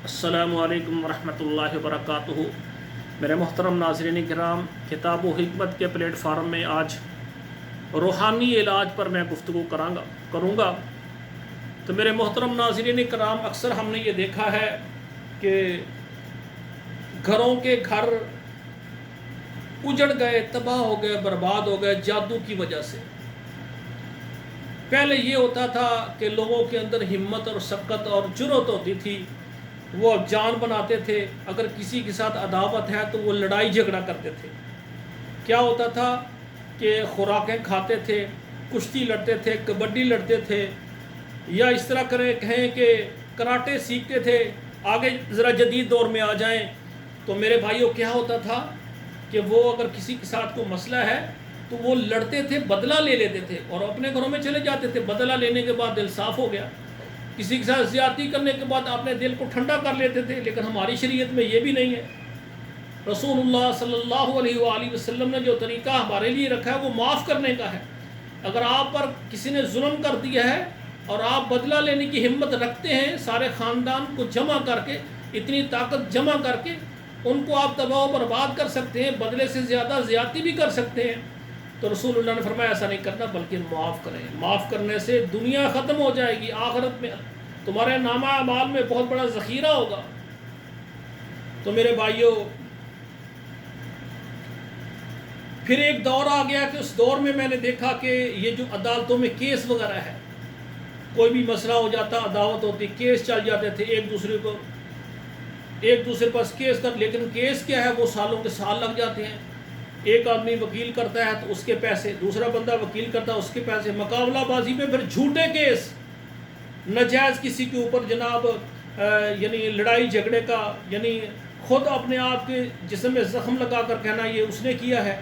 السلام علیکم ورحمۃ اللہ وبرکاتہ۔ میرے محترم ناظرین کرام، کتاب و حکمت کے پلیٹ فارم میں آج روحانی علاج پر میں گفتگو کروں گا۔ تو میرے محترم ناظرین کرام، اکثر ہم نے یہ دیکھا ہے کہ گھروں کے گھر اجڑ گئے، تباہ ہو گئے، برباد ہو گئے جادو کی وجہ سے۔ پہلے یہ ہوتا تھا کہ لوگوں کے اندر ہمت اور شفقت اور جرأت ہوتی تھی، وہ جان بناتے تھے۔ اگر کسی کے ساتھ عداوت ہے تو وہ لڑائی جھگڑا کرتے تھے۔ کیا ہوتا تھا کہ خوراکیں کھاتے تھے، کشتی لڑتے تھے، کبڈی لڑتے تھے، یا اس طرح کہیں کہ کراٹے سیکھتے تھے۔ آگے ذرا جدید دور میں آ جائیں تو میرے بھائیوں کیا ہوتا تھا کہ وہ اگر کسی کے ساتھ کوئی مسئلہ ہے تو وہ لڑتے تھے، بدلہ لے لیتے تھے اور اپنے گھروں میں چلے جاتے تھے۔ بدلہ لینے کے بعد دل صاف ہو گیا۔ کسی کے ساتھ زیادتی کرنے کے بعد اپنے دل کو ٹھنڈا کر لیتے تھے، لیکن ہماری شریعت میں یہ بھی نہیں ہے۔ رسول اللہ صلی اللہ علیہ وآلہ وسلم نے جو طریقہ ہمارے لیے رکھا ہے وہ معاف کرنے کا ہے۔ اگر آپ پر کسی نے ظلم کر دیا ہے اور آپ بدلہ لینے کی ہمت رکھتے ہیں، سارے خاندان کو جمع کر کے، اتنی طاقت جمع کر کے ان کو آپ تباہ و برباد کر سکتے ہیں، بدلے سے زیادہ زیادتی بھی کر سکتے ہیں، تو رسول اللہ نے فرمایا ایسا نہیں کرنا، بلکہ معاف کریں۔ معاف کرنے سے دنیا ختم ہو جائے گی، آخرت میں تمہارے نامہ اعمال میں بہت بڑا ذخیرہ ہوگا۔ تو میرے بھائیوں، پھر ایک دور آ گیا کہ اس دور میں نے دیکھا کہ یہ جو عدالتوں میں کیس وغیرہ ہے، کوئی بھی مسئلہ ہو جاتا، عداوت ہوتی، کیس چل جاتے تھے، ایک دوسرے پاس کیس کر، لیکن کیس کیا ہے، وہ سالوں کے سال لگ جاتے ہیں۔ ایک آدمی وکیل کرتا ہے تو اس کے پیسے، دوسرا بندہ وکیل کرتا ہے اس کے پیسے، مقابلہ بازی میں پھر جھوٹے کیس، ناجائز کسی کے اوپر جناب یعنی لڑائی جھگڑے کا، یعنی خود اپنے آپ کے جسم میں زخم لگا کر کہنا یہ اس نے کیا ہے۔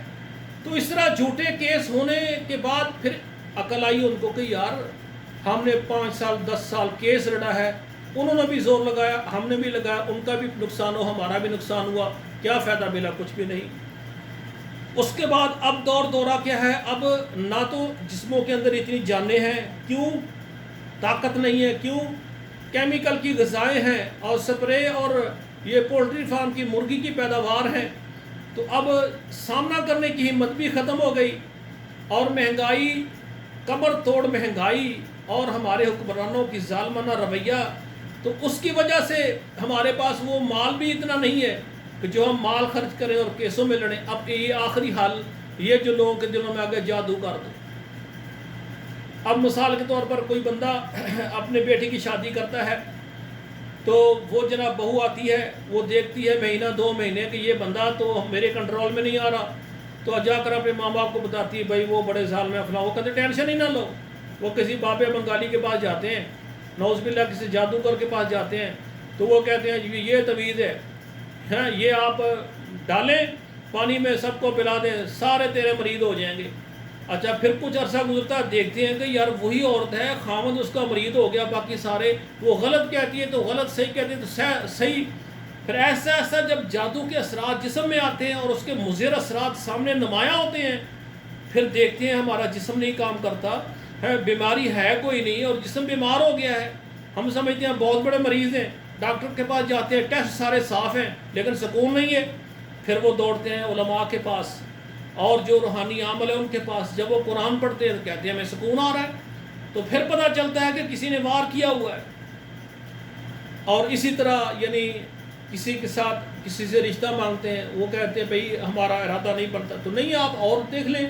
تو اس طرح جھوٹے کیس ہونے کے بعد پھر عقل آئی ان کو کہ یار ہم نے 5 سال 10 سال کیس لڑا ہے، انہوں نے بھی زور لگایا، ہم نے بھی لگایا، ان کا بھی نقصان ہو، ہمارا بھی نقصان ہوا، کیا فائدہ ملا؟ کچھ بھی نہیں۔ اس کے بعد اب دورہ کیا ہے؟ اب نہ تو جسموں کے اندر اتنی جانیں ہیں، کیوں؟ طاقت نہیں ہے، کیوں؟ کیمیکل کی غذائیں ہیں اور سپرے اور یہ پولٹری فارم کی مرغی کی پیداوار ہیں، تو اب سامنا کرنے کی ہمت بھی ختم ہو گئی، اور مہنگائی، کمر توڑ مہنگائی اور ہمارے حکمرانوں کی ظالمانہ رویہ، تو اس کی وجہ سے ہمارے پاس وہ مال بھی اتنا نہیں ہے کہ جو ہم مال خرچ کریں اور کیسوں میں لڑیں۔ اب یہ آخری حل، یہ جو لوگوں کے دلوں میں آ گیا جادو کر دو۔ اب مثال کے طور پر کوئی بندہ اپنے بیٹی کی شادی کرتا ہے تو وہ جناب بہو آتی ہے، وہ دیکھتی ہے مہینہ 2 مہینے کہ یہ بندہ تو میرے کنٹرول میں نہیں آ رہا، تو جا کر اپنے ماں باپ کو بتاتی ہے بھائی وہ بڑے سال میں فلاں، وہ کہتے ٹینشن ہی نہ لو۔ وہ کسی بابے بنگالی کے پاس جاتے ہیں، نعوذ باللہ کسی جادوگر کے پاس جاتے ہیں، تو وہ کہتے ہیں یہ تویز ہے، ہاں یہ آپ ڈالیں پانی میں، سب کو پلا دیں، سارے تیرے مریض ہو جائیں گے۔ اچھا پھر کچھ عرصہ گزرتا ہے، دیکھتے ہیں کہ یار وہی عورت ہے، خاوند اس کا مریض ہو گیا، باقی سارے وہ غلط کہتی ہے تو غلط، صحیح کہتی ہے تو صحیح۔ پھر ایسا جب جادو کے اثرات جسم میں آتے ہیں اور اس کے مضر اثرات سامنے نمایاں ہوتے ہیں، پھر دیکھتے ہیں ہمارا جسم نہیں کام کرتا ہے، بیماری ہے کوئی نہیں اور جسم بیمار ہو گیا ہے، ہم سمجھتے ہیں بہت بڑے مریض ہیں، ڈاکٹر کے پاس جاتے ہیں، ٹیسٹ سارے صاف ہیں لیکن سکون نہیں ہے۔ پھر وہ دوڑتے ہیں علماء کے پاس اور جو روحانی عامل ہے ان کے پاس، جب وہ قرآن پڑھتے ہیں تو کہتے ہیں ہمیں سکون آ رہا ہے، تو پھر پتہ چلتا ہے کہ کسی نے وار کیا ہوا ہے۔ اور اسی طرح یعنی کسی کے ساتھ کسی سے رشتہ مانگتے ہیں، وہ کہتے ہیں بھئی ہمارا ارادہ نہیں بنتا، تو نہیں آپ اور دیکھ لیں،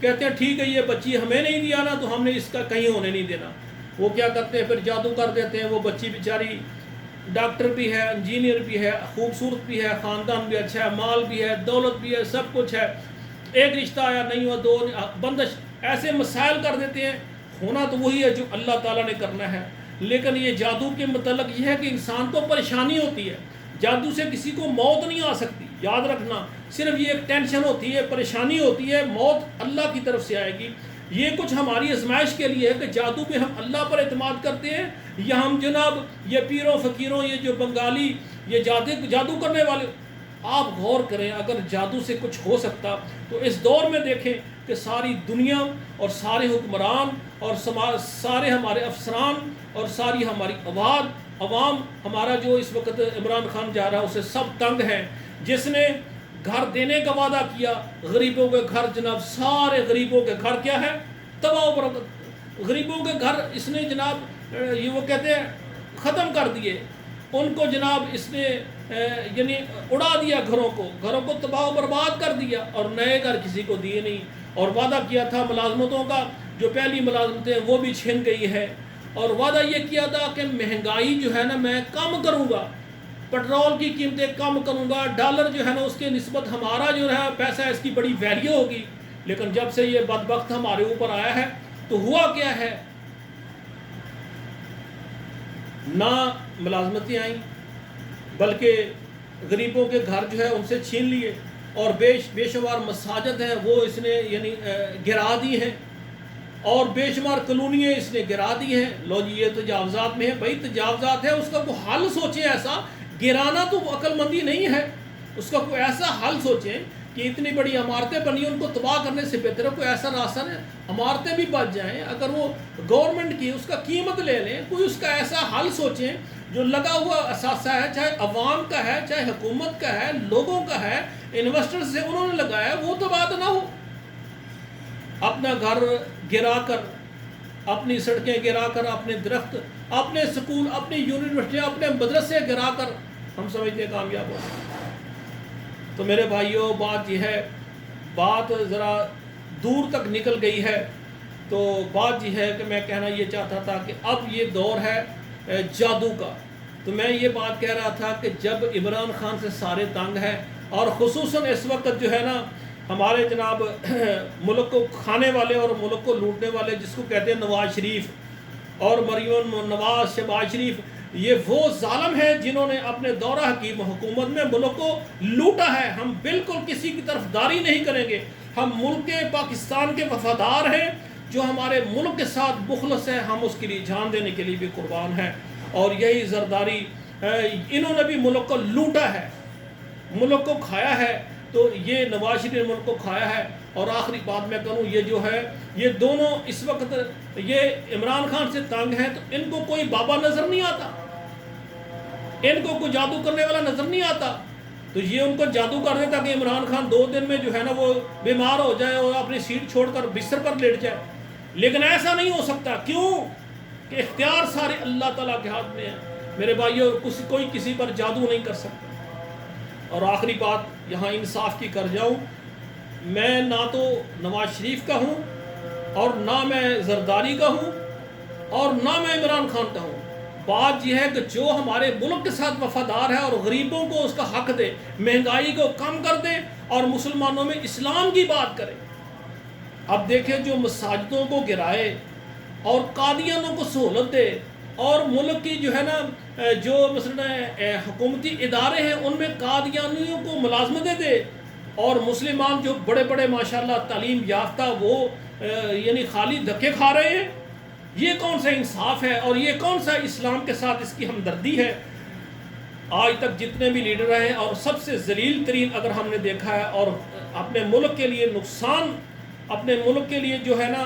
کہتے ہیں ٹھیک ہے یہ بچی ہمیں نہیں دیا نا تو ہم نے اس کا کہیں ہونے نہیں دینا۔ وہ کیا کرتے ہیں؟ پھر جادو کر دیتے ہیں، وہ بچی بیچاری ڈاکٹر بھی ہے، انجینئر بھی ہے، خوبصورت بھی ہے، خاندان بھی اچھا ہے، مال بھی ہے، دولت بھی ہے، سب کچھ ہے، ایک رشتہ آیا نہیں ہوا، 2 بندش، ایسے مسائل کر دیتے ہیں۔ ہونا تو وہی ہے جو اللہ تعالیٰ نے کرنا ہے، لیکن یہ جادو کے متعلق یہ ہے کہ انسان کو پریشانی ہوتی ہے، جادو سے کسی کو موت نہیں آ سکتی، یاد رکھنا، صرف یہ ایک ٹینشن ہوتی ہے، پریشانی ہوتی ہے، موت اللہ کی طرف سے آئے گی۔ یہ کچھ ہماری آزمائش کے لیے ہے کہ جادو میں ہم اللہ پر اعتماد کرتے ہیں یا ہم جناب یہ پیروں فقیروں، یہ جو بنگالی، یہ جادو کرنے والے۔ آپ غور کریں، اگر جادو سے کچھ ہو سکتا تو اس دور میں دیکھیں کہ ساری دنیا اور سارے حکمران اور سارے ہمارے افسران اور ساری ہماری عوام عوام ہمارا جو اس وقت عمران خان جا رہا ہے اسے سب تنگ ہیں. جس نے گھر دینے کا وعدہ کیا، غریبوں کے گھر جناب، سارے غریبوں کے گھر کیا ہے؟ تباہ و برباد. غریبوں کے گھر اس نے جناب یہ وہ کہتے ہیں ختم کر دیے ان کو جناب. اس نے یعنی اڑا دیا گھروں کو تباہ و برباد کر دیا، اور نئے گھر کسی کو دیے نہیں. اور وعدہ کیا تھا ملازمتوں کا، جو پہلی ملازمتیں وہ بھی چھن گئی ہے. اور وعدہ یہ کیا تھا کہ مہنگائی جو ہے نا میں کم کروں گا، پٹرول کی قیمتیں کم کروں گا، ڈالر جو ہے نا اس کے نسبت ہمارا جو ہے پیسہ ہے اس کی بڑی ویلیو ہوگی. لیکن جب سے یہ بدبخت ہمارے اوپر آیا ہے تو ہوا کیا ہے؟ نہ ملازمتیں آئیں بلکہ غریبوں کے گھر جو ہے ان سے چھین لیے، اور بے شمار مساجد ہیں وہ اس نے یعنی گرا دی ہیں، اور بے شمار کالونیاں اس نے گرا دی ہیں. لو جی یہ تجاوزات میں ہے. بھائی تجاوزات ہے، اس کا کوئی حل سوچیں. ایسا گرانا تو عقل مندی نہیں ہے، اس کا کوئی ایسا حل سوچیں کہ اتنی بڑی عمارتیں بنی ان کو تباہ کرنے سے بہتر ہے کوئی ایسا راستہ نہیں. عمارتیں بھی بچ جائیں، اگر وہ گورنمنٹ کی اس کا قیمت لے لیں، کوئی اس کا ایسا حل سوچیں. جو لگا ہوا اثاثہ ہے، چاہے عوام کا ہے، چاہے حکومت کا ہے، لوگوں کا ہے، انویسٹرز سے انہوں نے لگایا، وہ تباہ نہ ہو. اپنا گھر گرا کر، اپنی سڑکیں گرا کر، اپنے درخت، اپنے سکول، اپنی یونیورسٹیاں، اپنے مدرسے گرا کر ہم سمجھتے ہیں کامیاب ہو. تو میرے بھائیوں بات یہ ہے، بات ذرا دور تک نکل گئی ہے. تو بات یہ ہے کہ میں کہنا یہ چاہتا تھا کہ اب یہ دور ہے جادو کا. تو میں یہ بات کہہ رہا تھا کہ جب عمران خان سے سارے تنگ ہیں، اور خصوصاً اس وقت جو ہے نا ہمارے جناب ملک کو کھانے والے اور ملک کو لوٹنے والے جس کو کہتے ہیں نواز شریف اور مریم نواز، شہباز شریف، یہ وہ ظالم ہیں جنہوں نے اپنے دورہ حکیم حکومت میں ملک کو لوٹا ہے. ہم بالکل کسی کی طرف داری نہیں کریں گے. ہم ملک پاکستان کے وفادار ہیں. جو ہمارے ملک کے ساتھ مخلص ہے ہم اس کے لیے جان دینے کے لیے بھی قربان ہیں. اور یہی زرداری انہوں نے بھی ملک کو لوٹا ہے، ملک کو کھایا ہے. تو یہ نواز شریف نے ملک کو کھایا ہے. اور آخری بات میں کروں، یہ جو ہے یہ دونوں اس وقت یہ عمران خان سے تنگ ہیں، تو ان کو کوئی بابا نظر نہیں آتا، ان کو کوئی جادو کرنے والا نظر نہیں آتا. تو یہ ان کو جادو کر دیتا کہ عمران خان 2 دن میں جو ہے نا وہ بیمار ہو جائے اور اپنی سیٹ چھوڑ کر بستر پر لیٹ جائے. لیکن ایسا نہیں ہو سکتا. کیوں؟ کہ اختیار سارے اللہ تعالیٰ کے ہاتھ میں ہے میرے بھائیوں. کوئی کسی پر جادو نہیں کر سکتا. اور آخری بات یہاں انصاف کی کر جاؤں، میں نہ تو نواز شریف کا ہوں، اور نہ میں زرداری کا ہوں، اور نہ میں عمران خان کا ہوں. بات یہ ہے کہ جو ہمارے ملک کے ساتھ وفادار ہے اور غریبوں کو اس کا حق دے، مہنگائی کو کم کر دے اور مسلمانوں میں اسلام کی بات کرے. اب دیکھیں جو مساجدوں کو گرائے اور قادیانوں کو سہولت دے، اور ملک کی جو ہے نا جو مثلا حکومتی ادارے ہیں ان میں قادیانیوں کو ملازمتیں دے، اور مسلمان جو بڑے بڑے ماشاءاللہ تعلیم یافتہ وہ یعنی خالی دھکے کھا رہے ہیں. یہ کون سا انصاف ہے؟ اور یہ کون سا اسلام کے ساتھ اس کی ہمدردی ہے؟ آج تک جتنے بھی لیڈر رہے، اور سب سے ذلیل ترین اگر ہم نے دیکھا ہے، اور اپنے ملک کے لیے نقصان، اپنے ملک کے لیے جو ہے نا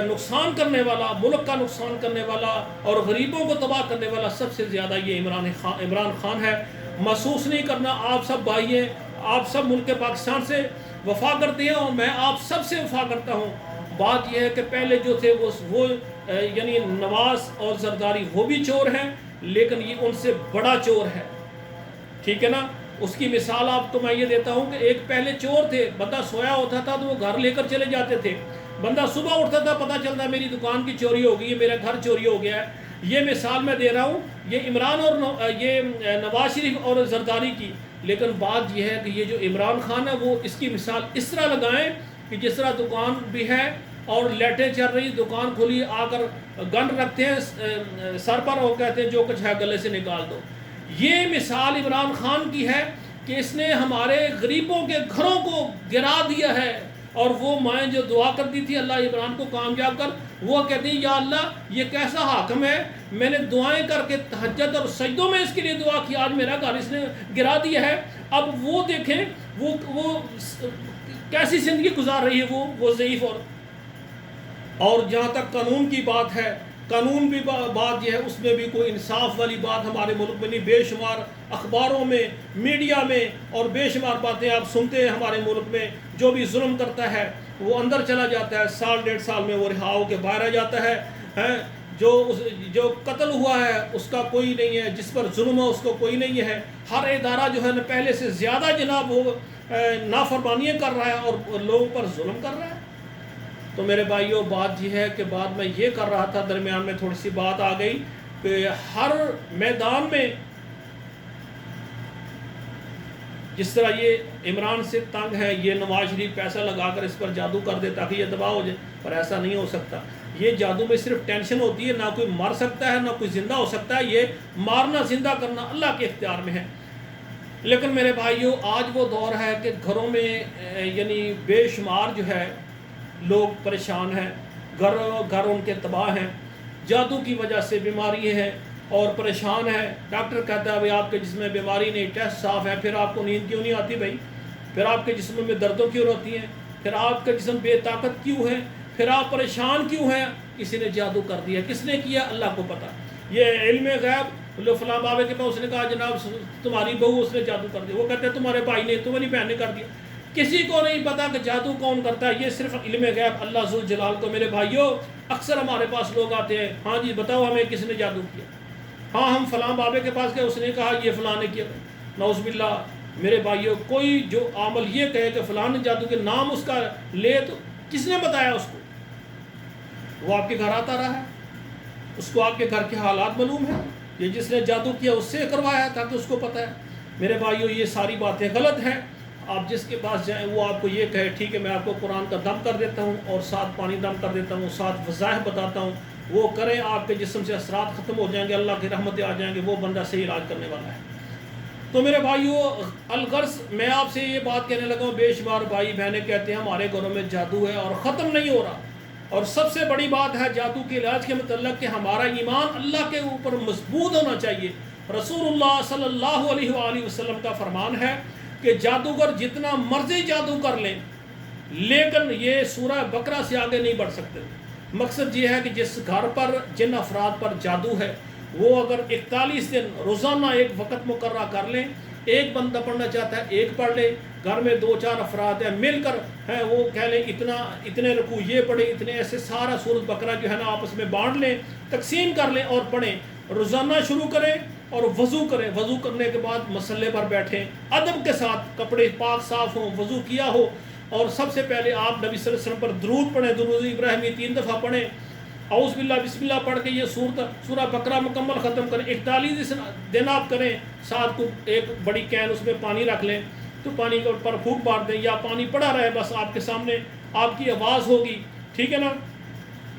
نقصان کرنے والا، ملک کا نقصان کرنے والا اور غریبوں کو تباہ کرنے والا سب سے زیادہ یہ عمران خان ہے. محسوس نہیں کرنا، آپ سب بھائی ہیں، آپ سب ملک پاکستان سے وفا کرتے ہیں، اور میں آپ سب سے وفا کرتا ہوں. بات یہ ہے کہ پہلے جو تھے وہ یعنی نواز اور زرداری وہ بھی چور ہیں، لیکن یہ ان سے بڑا چور ہے. ٹھیک ہے نا؟ اس کی مثال آپ کو میں یہ دیتا ہوں کہ ایک پہلے چور تھے، بندہ سویا ہوتا تھا تو وہ گھر لے کر چلے جاتے تھے. بندہ صبح اٹھتا تھا، پتہ چلتا میری دکان کی چوری ہو گئی ہے، میرا گھر چوری ہو گیا ہے. یہ مثال میں دے رہا ہوں، یہ عمران اور یہ نواز شریف اور زرداری کی. لیکن بات یہ ہے کہ یہ جو عمران خان ہے وہ اس کی مثال اس طرح لگائیں کہ جس طرح دکان بھی ہے اور لائٹیں چل رہی، دکان کھلی، آ کر گن رکھتے ہیں سر پر اور کہتے ہیں جو کچھ ہے گلے سے نکال دو. یہ مثال عمران خان کی ہے کہ اس نے ہمارے غریبوں کے گھروں کو گرا دیا ہے. اور وہ مائیں جو دعا کرتی تھی اللہ عمران کو کامیاب کر، وہ کہتی ہیں یا اللہ یہ کیسا حاکم ہے، میں نے دعائیں کر کے تہجد اور سجدوں میں اس کے لیے دعا کی، آج میرا گھر اس نے گرا دیا ہے. اب وہ دیکھیں وہ کیسی زندگی گزار رہی ہے وہ ضعیف. اور جہاں تک قانون کی بات ہے، قانون بھی بات یہ ہے، اس میں بھی کوئی انصاف والی بات ہمارے ملک میں نہیں۔ بے شمار اخباروں میں، میڈیا میں اور بے شمار باتیں آپ سنتے ہیں ہمارے ملک میں، جو بھی ظلم کرتا ہے وہ اندر چلا جاتا ہے، سال 1.5 سال میں وہ رہا ہو کے باہر آ جاتا ہے۔ جو قتل ہوا ہے اس کا کوئی نہیں ہے، جس پر ظلم ہے اس کو کوئی نہیں ہے۔ ہر ادارہ جو ہے نا پہلے سے زیادہ جناب وہ نافرمانیاں کر رہا ہے اور لوگوں پر ظلم کر رہا ہے۔ تو میرے بھائیوں بات یہ ہے کہ بات میں یہ کر رہا تھا، درمیان میں تھوڑی سی بات آ گئی کہ ہر میدان میں جس طرح یہ عمران سے تنگ ہے، یہ نواز شریف پیسہ لگا کر اس پر جادو کر دے تاکہ یہ تباہ ہو جائے، پر ایسا نہیں ہو سکتا۔ یہ جادو میں صرف ٹینشن ہوتی ہے، نہ کوئی مر سکتا ہے نہ کوئی زندہ ہو سکتا ہے، یہ مارنا زندہ کرنا اللہ کے اختیار میں ہے۔ لیکن میرے بھائیوں آج وہ دور ہے کہ گھروں میں یعنی بے شمار جو ہے لوگ پریشان ہیں، گھر ان کے تباہ ہیں، جادو کی وجہ سے بیماری ہیں اور پریشان ہے۔ ڈاکٹر کہتا ہے بھائی آپ کے جسم میں بیماری نہیں، ٹیسٹ صاف ہے، پھر آپ کو نیند کیوں نہیں آتی بھائی؟ پھر آپ کے جسم میں دردوں کیوں ہوتی ہیں؟ پھر آپ کا جسم بے طاقت کیوں ہے؟ پھر آپ پریشان کیوں ہیں؟ کسی نے جادو کر دیا، کس نے کیا اللہ کو پتہ۔ یہ علم غیب، لو فلاں بابے کے پاس اس نے کہا جناب تمہاری بہو اس نے جادو کر دیا، وہ کہتے ہیں تمہارے بھائی نے، تمہاری بہن نے کر دیا۔ کسی کو نہیں پتا کہ جادو کون کرتا ہے، یہ صرف علم غیب اللہ ذوالجلال کو۔ میرے بھائیوں اکثر ہمارے پاس لوگ آتے ہیں، ہاں جی بتاؤ ہمیں کس نے جادو کیا؟ ہاں ہم فلاں بابے کے پاس گئے، اس نے کہا یہ فلاں نے کیا۔ نعوذ باللہ میرے بھائیوں، کوئی جو عمل یہ کہے کہ فلاں نے جادو کے نام اس کا لے، تو کس نے بتایا اس کو؟ وہ آپ کے گھر آتا رہا ہے، اس کو آپ کے گھر کے حالات معلوم ہیں، یہ جس نے جادو کیا اس سے کروایا تاکہ اس کو پتہ ہے۔ میرے بھائیوں یہ ساری باتیں غلط ہیں۔ آپ جس کے پاس جائیں وہ آپ کو یہ کہے ٹھیک ہے میں آپ کو قرآن کا دم کر دیتا ہوں اور ساتھ پانی دم کر دیتا ہوں، ساتھ وظائف بتاتا ہوں، وہ کریں، آپ کے جسم سے اثرات ختم ہو جائیں گے، اللہ کی رحمتیں آ جائیں گے، وہ بندہ صحیح علاج کرنے والا ہے۔ تو میرے بھائیوں الغرض میں آپ سے یہ بات کہنے لگا ہوں، بے شمار بھائی بہنیں کہتے ہیں ہمارے گھروں میں جادو ہے اور ختم نہیں ہو رہا۔ اور سب سے بڑی بات ہے جادو کے علاج کے متعلق کہ ہمارا ایمان اللہ کے اوپر مضبوط ہونا چاہیے۔ رسول اللہ صلی اللہ علیہ وآلہ وسلم کا فرمان ہے کہ جادوگر جتنا مرضی جادو کر لیں لیکن یہ سورہ بقرہ سے آگے نہیں بڑھ سکتے۔ مقصد یہ ہے کہ جس گھر پر جن افراد پر جادو ہے وہ اگر 41 دن روزانہ ایک وقت مقررہ کر لیں، ایک بندہ پڑھنا چاہتا ہے ایک پڑھ لے، گھر میں 2-4 افراد ہیں مل کر ہیں وہ کہہ لیں اتنے رکوع یہ پڑھیں، اتنے ایسے، سارا سورۃ بقرہ جو ہے نا آپس میں بانٹ لیں، تقسیم کر لیں اور پڑھیں، روزانہ شروع کریں اور وضو کریں۔ وضو کرنے کے بعد مصلے پر بیٹھیں، ادب کے ساتھ، کپڑے پاک صاف ہوں، وضو کیا ہو، اور سب سے پہلے آپ نبی صلی اللہ علیہ وسلم پر درود پڑھیں، درود ابراہیمی 3 دفعہ پڑھیں، اعوذ باللہ بسم اللہ پڑھ کے یہ سورہ بقرہ مکمل ختم کریں۔ 41 دن آپ کریں، ساتھ کو ایک بڑی کین اس میں پانی رکھ لیں، تو پانی کے اوپر پھونک مار دیں یا پانی پڑا رہے بس آپ کے سامنے، آپ کی آواز ہوگی، ٹھیک ہے نا۔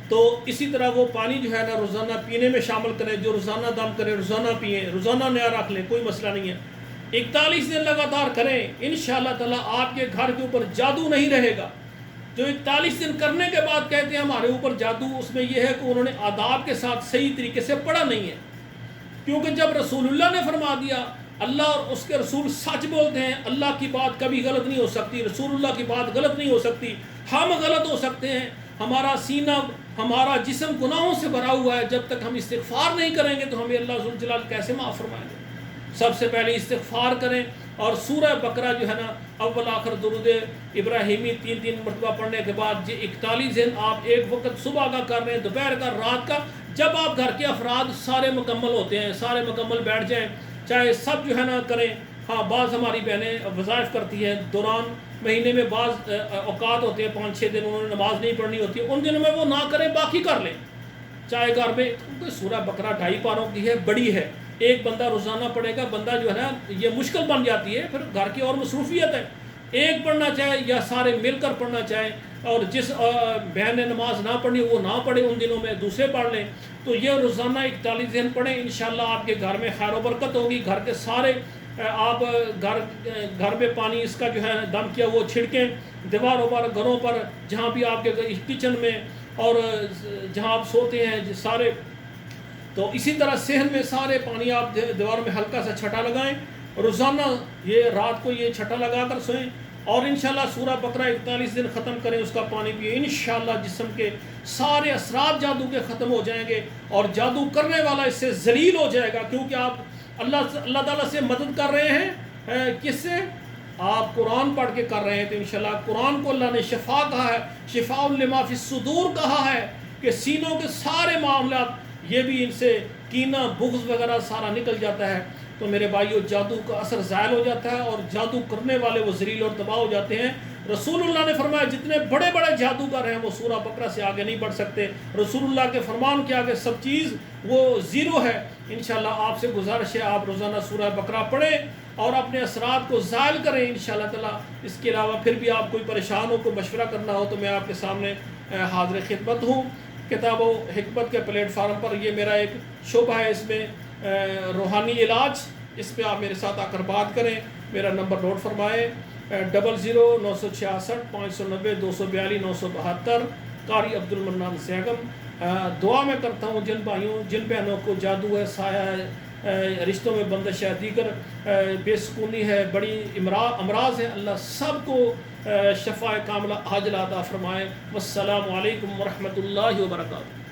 تو اسی طرح وہ پانی جو ہے نا روزانہ پینے میں شامل کریں، جو روزانہ دم کریں روزانہ پئیں، روزانہ نیا رکھ لیں، کوئی مسئلہ نہیں ہے۔ 41 دن لگاتار کریں، انشاءاللہ تعالیٰ آپ کے گھر کے اوپر جادو نہیں رہے گا۔ جو 41 دن کرنے کے بعد کہتے ہیں ہمارے اوپر جادو، اس میں یہ ہے کہ انہوں نے آداب کے ساتھ صحیح طریقے سے پڑھا نہیں ہے، کیونکہ جب رسول اللہ نے فرما دیا، اللہ اور اس کے رسول سچ بولتے ہیں، اللہ کی بات کبھی غلط نہیں ہو سکتی، رسول اللہ کی بات غلط نہیں ہو سکتی، ہم غلط ہو سکتے ہیں، ہمارا سینہ ہمارا جسم گناہوں سے بھرا ہوا ہے، جب تک ہم استغفار نہیں کریں گے تو ہمیں اللہ ذوالجلال کیسے معاف فرمائیں گے؟ سب سے پہلے استغفار کریں، اور سورہ بقرہ جو ہے نا اول آخر درود ابراہیمی 3 مرتبہ پڑھنے کے بعد یہ 41 دن آپ ایک وقت صبح کا کر رہے ہیں، دوپہر کا، رات کا، جب آپ گھر کے افراد سارے مکمل ہوتے ہیں، سارے مکمل بیٹھ جائیں، چاہے سب جو ہے نا کریں۔ ہاں بعض ہماری بہنیں وظائف کرتی ہیں، دوران مہینے میں بعض اوقات ہوتے ہیں 5-6 دن انہوں نے نماز نہیں پڑھنی ہوتی ہے، ان دنوں میں وہ نہ کریں، باقی کر لیں۔ چاہے گھر میں سورہ بقرہ 2.5 پاروں کی ہے، بڑی ہے، ایک بندہ روزانہ پڑھے گا، بندہ جو ہے نا یہ مشکل بن جاتی ہے، پھر گھر کی اور مصروفیت ہے، ایک پڑھنا چاہے یا سارے مل کر پڑھنا چاہیں، اور جس بہن نے نماز نہ پڑھنی وہ نہ پڑھے، ان دنوں میں دوسرے پڑھ لیں۔ تو یہ روزانہ 41 دن پڑھیں، انشاءاللہ آپ کے گھر میں خیر و برکت ہوگی، گھر کے سارے آپ گھر میں پانی اس کا جو ہے دم کیا وہ چھڑکیں دیواروں پر، گھروں پر، جہاں بھی آپ کے کچن میں اور جہاں آپ سوتے ہیں سارے۔ تو اسی طرح صحن میں سارے پانی آپ دیواروں میں ہلکا سا چھٹا لگائیں، روزانہ یہ رات کو یہ چھٹا لگا کر سوئیں، اور انشاءاللہ سورہ بقرہ 41 دن ختم کریں، اس کا پانی پیے، انشاءاللہ جسم کے سارے اثرات جادو کے ختم ہو جائیں گے، اور جادو کرنے والا اس سے ذلیل ہو جائے گا، کیونکہ آپ اللہ تعالیٰ سے مدد کر رہے ہیں، کس سے؟ آپ قرآن پڑھ کے کر رہے ہیں، تو انشاءاللہ قرآن کو اللہ نے شفا کہا ہے، شفاء لما فی الصدور کہا ہے، کہ سینوں کے سارے معاملات یہ بھی ان سے کینہ بغض وغیرہ سارا نکل جاتا ہے۔ تو میرے بھائیو، جادو کا اثر زائل ہو جاتا ہے، اور جادو کرنے والے وہ ذلیل اور تباہ ہو جاتے ہیں۔ رسول اللہ نے فرمایا جتنے بڑے بڑے جادوگر ہیں وہ سورہ بقرہ سے آگے نہیں بڑھ سکتے، رسول اللہ کے فرمان کے آگے سب چیز وہ زیرو ہے۔ انشاءاللہ آپ سے گزارش ہے آپ روزانہ سورہ بقرہ پڑھیں اور اپنے اثرات کو زائل کریں انشاءاللہ تعالیٰ۔ اس کے علاوہ پھر بھی آپ کوئی پریشان ہو، کوئی مشورہ کرنا ہو، تو میں آپ کے سامنے حاضر خدمت ہوں۔ کتاب و حکمت کے پلیٹ فارم پر یہ میرا ایک شعبہ ہے، اس میں روحانی علاج، اس پہ آپ میرے ساتھ آ کر بات کریں۔ میرا نمبر نوٹ فرمائیں، 00 966 590 242 972، قاری عبد المنان سیغم۔ دعا میں کرتا ہوں جن بھائیوں جن بہنوں کو جادو ہے، سایہ ہے، رشتوں میں بندش ہے، دیگر بے سکونی ہے، بڑی امراض ہیں، اللہ سب کو شفاء کاملہ عاجلہ عطا فرمائے۔ والسلام علیکم ورحمۃ اللہ وبرکاتہ۔